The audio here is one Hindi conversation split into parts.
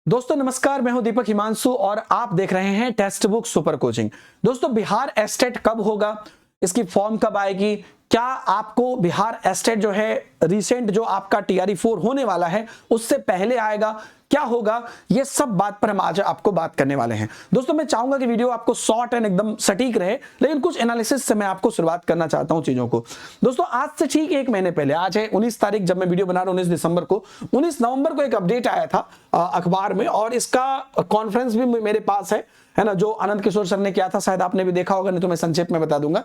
दोस्तों नमस्कार, मैं हूं दीपक हिमांशु और आप देख रहे हैं टेक्स्ट बुक सुपर कोचिंग। दोस्तों बिहार एस्टेट कब होगा, इसकी फॉर्म कब आएगी, क्या आपको बिहार एस्टेट जो है रिसेंट जो आपका टीआरई 4 होने वाला है उससे पहले आएगा, क्या होगा, ये सब बात पर हम आज आपको बात करने वाले हैं। दोस्तों मैं चाहूंगा कि वीडियो आपको शॉर्ट एंड एकदम सटीक रहे, लेकिन कुछ एनालिसिस से मैं आपको शुरुआत करना चाहता हूं चीजों को। दोस्तों आज से ठीक एक महीने पहले, आज है 19 तारीख जब मैं वीडियो बना रहा हूं 19 दिसंबर को, 19 नवंबर को एक अपडेट आया था अखबार में और इसका कॉन्फ्रेंस भी मेरे पास है ना, जो आनंद किशोर सर ने किया था, शायद आपने भी देखा होगा, नहीं तो मैं संक्षेप में बता दूंगा।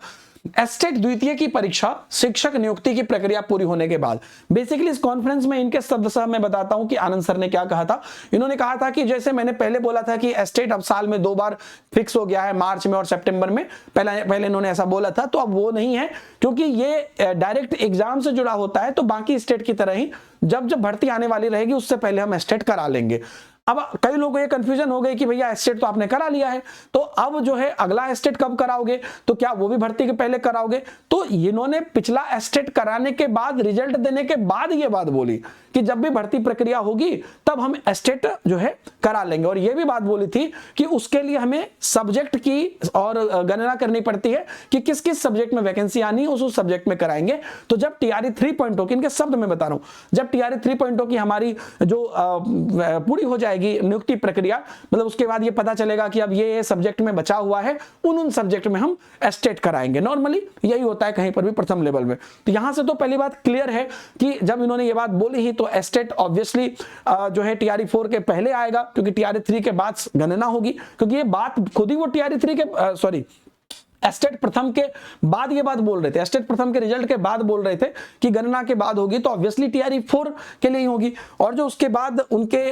एस्टेट द्वितीय की परीक्षा शिक्षक नियुक्ति की प्रक्रिया पूरी होने के बाद, बेसिकली इस कॉन्फ्रेंस में इनके शब्द से मैं बताता हूं कि आनंद सर ने क्या कहा था। इन्होंने कहा था कि जैसे मैंने पहले बोला था कि एस्टेट अब साल में 2 बार फिक्स हो गया है, मार्च में और सितंबर में, पहले इन्होंने ऐसा बोला था, तो अब वो नहीं है क्योंकि ये डायरेक्ट एग्जाम से जुड़ा होता है। तो बाकी स्टेट की तरह ही जब भर्ती आने वाली रहेगी उससे पहले हम एस्टेट करा लेंगे। अब कई लोगों को ये कंफ्यूजन हो गई कि भैया एस्टेट तो आपने करा लिया है, तो अब जो है अगला एस्टेट कब कराओगे, तो क्या वो भी भर्ती के पहले कराओगे। तो इन्होंने पिछला एस्टेट कराने के बाद, रिजल्ट देने के बाद ये बात बोली कि जब भी भर्ती प्रक्रिया होगी तब हम एस्टेट जो है करा लेंगे। और ये भी बात बोली थी कि उसके लिए हमें सब्जेक्ट की और गणना करनी पड़ती है कि किस किस सब्जेक्ट में वैकेंसी आनी है, उस सब्जेक्ट में कराएंगे। तो जब टीआरई 3.0 की, इनके शब्द में बता रहा हूं, जब टीआरई 3.0 की हमारी जो पूरी हो जाएगी नियुक्ति प्रक्रिया, मतलब उसके बाद ये पता चलेगा कि अब ये सब्जेक्ट में बचा हुआ है, उन सब्जेक्ट में हम एस्टेट कराएंगे। नॉर्मली यही होता है कहीं पर भी प्रथम लेवल में। तो यहां से तो पहली बात क्लियर है कि जब इन्होंने ये बात बोली ही तो एस्टेट ऑब्वियसली जो है टीआरई 4 के पहले आएगा, क्योंकि टीआरई 3 के बाद गणना होगी, क्योंकि ये बात खुद ही वो टीआरई 3 के एस्टेट प्रथम के बाद ये बात बोल रहे थे, एस्टेट प्रथम के रिजल्ट के बाद बोल रहे थे कि गणना के बाद होगी, तो ऑब्वियसली टीआरई 4 के लिए ही होगी। और जो उसके बाद उनके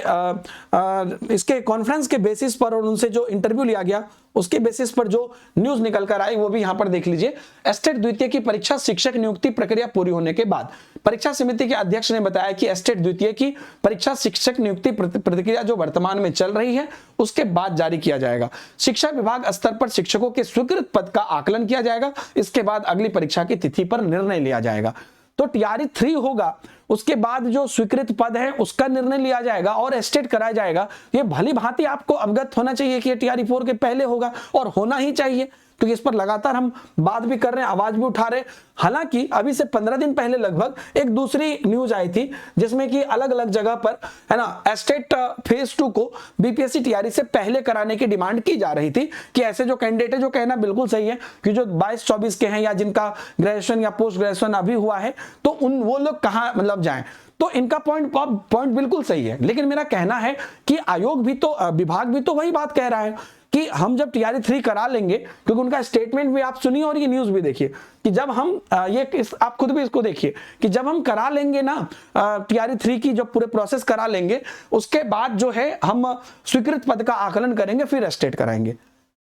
इसके कॉन्फ्रेंस के बेसिस पर और उनसे जो इंटरव्यू लिया गया उसके बेसिस पर जो न्यूज निकल कर आई वो भी यहां पर देख लीजिए। एस्टेट द्वितीय की परीक्षा शिक्षक नियुक्ति प्रक्रिया पूरी होने के बाद, परीक्षा समिति के अध्यक्ष ने बताया कि एस्टेट द्वितीय की परीक्षा शिक्षक नियुक्ति प्रक्रिया जो वर्तमान में चल रही है उसके बाद जारी किया जाएगा। शिक्षा विभाग स्तर पर शिक्षकों के स्वीकृत पद का आकलन किया जाएगा, इसके बाद अगली परीक्षा की तिथि पर निर्णय लिया जाएगा। तो टीआरई 3 होगा, उसके बाद जो स्वीकृत पद है उसका निर्णय लिया जाएगा और एस्टेट कराया जाएगा। ये भली भांति आपको अवगत होना चाहिए कि ये टीआरई 4 के पहले होगा, और होना ही चाहिए क्योंकि इस पर लगातार हम बात भी कर रहे हैं, आवाज भी उठा रहे हैं। हालांकि अभी से 15 दिन पहले लगभग एक दूसरी न्यूज आई थी जिसमें कि अलग अलग जगह पर, है ना, एस्टेट फेज 2 को बीपीएससी टीआरई से पहले कराने की डिमांड की जा रही थी कि ऐसे जो कैंडिडेट है, जो कहना बिल्कुल सही है कि जो 22-24 के हैं या जिनका ग्रेजुएशन या पोस्ट ग्रेजुएशन अभी हुआ है, तो वो लोग कहां मतलब जाएं। तो इनका पॉइंट बिल्कुल सही है, लेकिन मेरा कहना है कि आयोग भी तो, विभाग भी तो वही बात कह रहा है कि हम जब टीआरई 3 करा लेंगे, क्योंकि उनका स्टेटमेंट भी आप सुनिए और ये न्यूज भी देखिए कि जब हम आप खुद भी इसको देखिए कि जब हम करा लेंगे ना टीआरई 3 की, जब पूरे प्रोसेस करा लेंगे उसके बाद जो है हम स्वीकृत पद का आकलन करेंगे, फिर एस्टेट कराएंगे।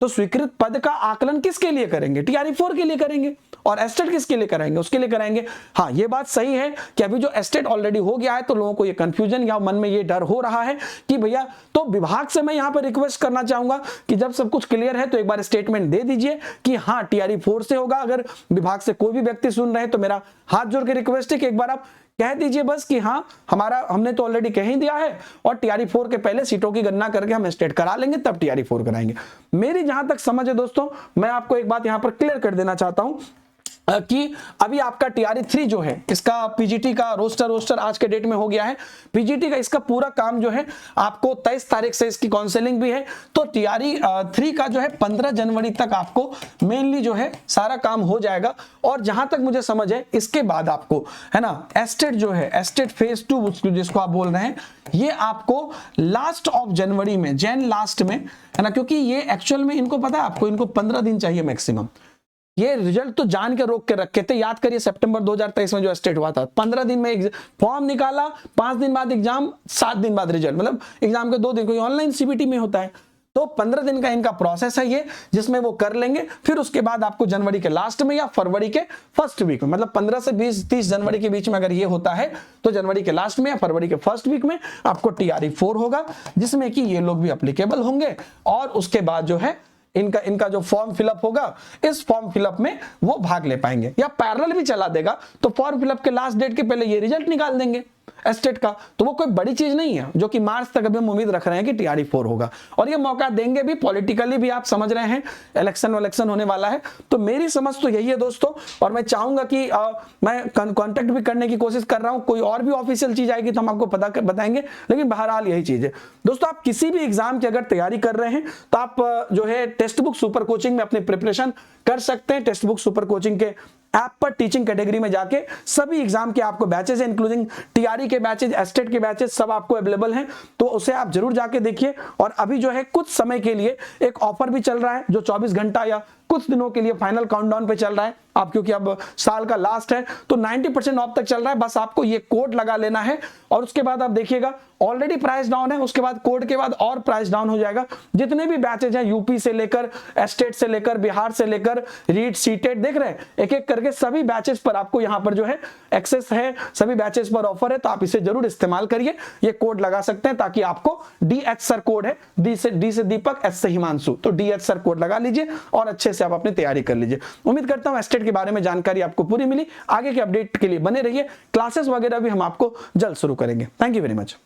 तो स्वीकृत पद का आकलन किसके लिए करेंगे? टीआरई 4 के लिए करेंगे। और एस्टेट किसके लिए कराएंगे? उसके लिए कराएंगे। हाँ, ये बात सही है कि अभी जो एस्टेट ऑलरेडी हो गया है तो लोगों को ये कंफ्यूजन या मन में ये डर हो रहा है कि भैया, तो विभाग से मैं यहां पर रिक्वेस्ट करना चाहूंगा कि जब सब कुछ क्लियर है तो एक बार स्टेटमेंट दे दीजिए कि हाँ टीआरई 4 से होगा। अगर विभाग से कोई भी व्यक्ति सुन रहे हैं तो मेरा हाथ जोड़ के रिक्वेस्ट है कि एक बार आप कह दीजिए बस कि हाँ, हमने तो ऑलरेडी कह ही दिया है और टीआरई 4 के पहले सीटों की गणना करके हम एस्टेट करा लेंगे, तब टीआरई 4 कराएंगे। मेरी जहां तक समझ है दोस्तों, मैं आपको एक बात यहां पर क्लियर कर देना चाहता हूं कि अभी आपका टीआरई 3 जो है, इसका पीजीटी का रोस्टर आज के डेट में हो गया है। पीजीटी का इसका पूरा काम जो है आपको 23 तारीख से इसकी काउंसलिंग भी है, तो टीआरई 3 का जो है 15 जनवरी तक आपको मेनली जो है सारा काम हो जाएगा। और जहां तक मुझे समझ है इसके बाद आपको, है ना, एस्टेट जो है, एस्टेट फेज 2 जिसको आप बोल रहे हैं, ये आपको लास्ट ऑफ जनवरी में, लास्ट में, है ना, क्योंकि ये एक्चुअल में इनको पता है, आपको इनको 15 दिन चाहिए मैक्सिमम। ये रिजल्ट तो जान के रोक के रखे थे, याद करिए सितंबर 2023 में जो एस्टेट हुआ था, 15 दिन में फॉर्म निकाला, 5 दिन बाद एग्जाम, 7 दिन बाद रिजल्ट, मतलब एग्जाम के 2 दिन, कोई ऑनलाइन सीबीटी में होता है। तो 15 दिन का इनका प्रोसेस है ये, जिसमें वो कर लेंगे। फिर उसके बाद आपको जनवरी के लास्ट में या फरवरी के फर्स्ट वीक में, मतलब 15 से 20-30 जनवरी के बीच में अगर ये होता है तो जनवरी के लास्ट में या फरवरी के फर्स्ट वीक में आपको टीआरई 4 होगा, जिसमें कि ये लोग भी एप्लीकेबल होंगे। और उसके बाद जो है इनका जो फॉर्म फिलअप होगा, इस फॉर्म फिलअप में वो भाग ले पाएंगे, या पैरेलल भी चला देगा तो फॉर्म फिलअप के लास्ट डेट के पहले ये रिजल्ट निकाल देंगे। एस्टेट का, तो वो कोई बड़ी चीज नहीं है, जो कि मार्च तक अभी हम उम्मीद रख रहे हैं कि टीआरई 4 होगा, और ये मौका देंगे भी, पॉलिटिकली भी आप समझ रहे हैं इलेक्शन होने वाला है। तो मेरी समझ तो यही है दोस्तों, और मैं चाहूंगा कि मैं कांटेक्ट भी करने की कोशिश कर रहा हूं, कोई और भी ऑफिशियल चीज आएगी तो हम आपको बताएंगे, लेकिन बहरहाल यही चीज है दोस्तों। आप किसी भी एग्जाम की अगर तैयारी कर रहे हैं तो आप जो है टेक्स्ट बुक सुपर कोचिंग में अपनी प्रिपरेशन कर सकते हैं। टेक्स्ट बुक सुपर कोचिंग के ऐप पर टीचिंग कैटेगरी में जाके सभी एग्जाम के आपको बैचेज है, इंक्लूडिंग टीआरई के बैचेज, एस्टेट के बैचेज, सब आपको अवेलेबल हैं, तो उसे आप जरूर जाके देखिए। और अभी जो है कुछ समय के लिए एक ऑफर भी चल रहा है जो 24 घंटा या कुछ दिनों के लिए फाइनल काउंटडाउन पे चल रहा है आप, क्योंकि अब साल का लास्ट है तो 90% ऑफ तक चल रहा है। बस आपको ये कोड लगा लेना है और उसके बाद आप देखिएगा ऑलरेडी प्राइस डाउन है, उसके बाद कोड के बाद और प्राइस डाउन हो जाएगा। जितने भी बैचेज हैं यूपी से लेकर एस्टेट से लेकर बिहार से लेकर रीट सीटेट, देख रहे हैं एक एक करके सभी बैचेस पर आपको यहाँ पर जो है एक्सेस है, सभी बैचेस पर ऑफर है, तो आप इसे जरूर इस्तेमाल करिए। ये कोड लगा सकते हैं ताकि आपको DH सर कोड है, डी से दीपक, एस से हिमांशु, तो DH सर कोड लगा लीजिए और अच्छे से आप अपनी तैयारी कर लीजिए। उम्मीद करता हूं एस्टेट के बारे में जानकारी आपको पूरी मिली। आगे के अपडेट के लिए बने रहिए, क्लासेस वगैरह भी हम आपको जल्द शुरू करेंगे। Thank you very much.